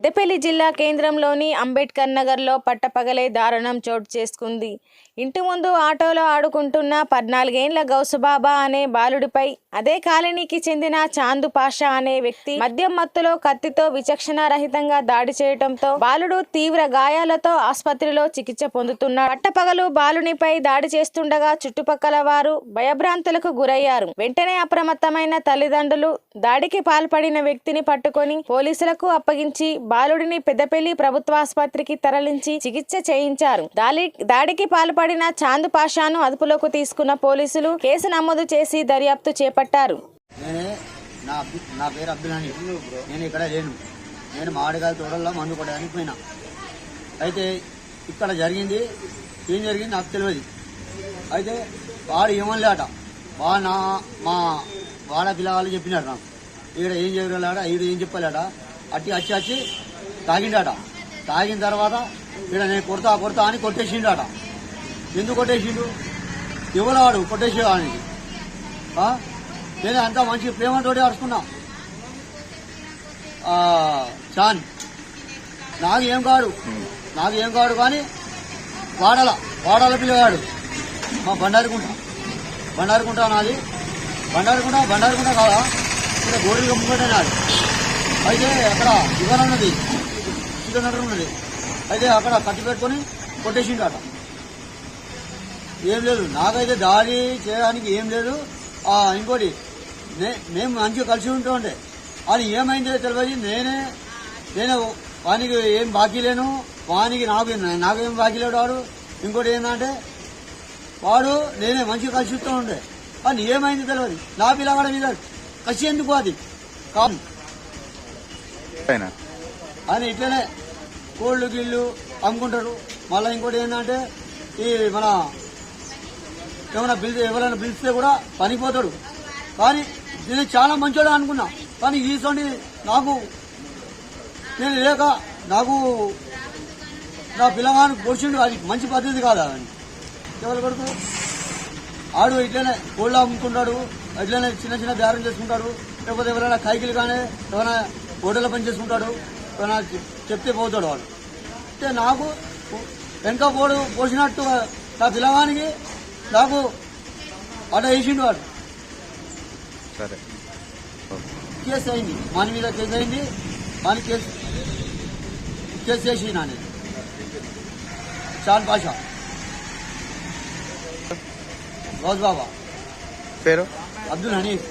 పెద్దపల్లి జిల్లా కేంద్రంలోని అంబేద్కర్ నగర్లో పట్టపగలే దారుణం చోటు చేసుకుంది. ఇంటి ముందు ఆటోలో ఆడుకుంటున్న 14 ఏళ్ల గౌసుబాబా అనే బాలుడిపై అదే కాలనీకి చెందిన చాందు పాషా అనే వ్యక్తి మద్యం మత్తులో కత్తితో విచక్షణారహితంగా దాడి చేయడంతో బాలుడు తీవ్ర గాయాలతో ఆసుపత్రిలో చికిత్స పొందుతున్నాడు. పట్టపగలు బాలునిపై దాడి చేస్తుండగా చుట్టుపక్కల వారు భయభ్రాంతులకు గురయ్యారు. వెంటనే అప్రమత్తమైన తల్లిదండ్రులు దాడికి పాల్పడిన వ్యక్తిని పట్టుకొని పోలీసులకు అప్పగించి బాలుడిని పెద్దపల్లి ప్రభుత్వాసుపత్రికి తరలించి చికిత్స చేయించారు. దాడికి పాల్పడిన చాందు పాషాను అదుపులోకి తీసుకున్న పోలీసులు కేసు నమోదు చేసి దర్యాప్తు చేపట్టారు. నా పేరు అబ్దుల్ హనీ. నేను ఇక్కడ లేను. నేను మామిడికాయల తోటల్లో మందు కొట్టడానికి పోయినా. అయితే ఇక్కడ జరిగింది ఏం జరిగింది నాకు తెలియదు. అయితే వాడు ఏమనలేట, మా వాడ పిల్లవాళ్ళు చెప్పినారు నాకు ఈడ ఏం చేయలేట, ఈడు ఏం చెప్పలేట. వచ్చి తాగిండట. తాగిన తర్వాత ఇక్కడ నేను కొడతా అని కొట్టేసిండట. ఎందుకు కొట్టేసిండు? ఎవరు కొట్టేసేవాడికి నేను అంతా మంచి ప్రేమతోటి అడుచుకున్నా. చాన్ నాకేం కాడు కానీ వాడాల పిల్లగాడు మా బండారుకుంట నాది. బండారుకుంట కాదా ఇక్కడ గోడలు కమ్ముకుంటే నాది. అయితే అక్కడ యువన ఉన్నది, ఉన్నది. అయితే అక్కడ కట్టి పెట్టుకొని కొట్టేసిండు అట. ఏం లేదు, నాకైతే దాడి చేయడానికి ఏం లేదు. ఇంకోటి మేము మంచిగా కలిసి ఉంటుండే అని ఏమైందో తెలియదు. నేనే వానికి ఏం బాకీ లేను, వానికి నాకేం బాకీ లేడు వాడు. ఇంకోటి ఏంటంటే వాడు నేనే మంచిగా కలిసి ఉంటూ ఉండే అని ఏమైంది తెలియదు. నా పిల్లవాడ మీద కసి ఎందుకు అది కాదు అని ఇట్లనే కోళ్ళు గిళ్ళు అమ్ముకుంటారు. మళ్ళీ ఇంకోటి ఏంటంటే ఈ మన ఎవరైనా పిలిస్తే కూడా పనిపోతాడు. కానీ నేను చాలా మంచోడు అనుకున్నా. కానీ ఈసోండి నేను లేక నాకు నా పిల్లగాను పొడిచిండు. అది మంచి పద్ధతి కాదా అని ఎవరు కొడుకు ఆడు ఇట్లనే కోళ్ళు అమ్ముకుంటాడు, ఇట్లనే చిన్న బేరం చేసుకుంటాడు. లేకపోతే ఎవరైనా కైకిలు కానీ ఎవరైనా హోటల్లో పని చేసుకుంటాడు. ఎవరైనా చెప్తే పోతాడు వాడు. అంటే నాకు వెనక పోసినట్టు నా పిల్లగానికి నాకు అట వేసిండు వాడు. సరే కేసు అయింది, మన మీద కేసు అయింది. మన కేసు చేసి నాని చాంద్ పాషా గౌస్ బాబా పేరు అబ్దుల్ హనీఫ్.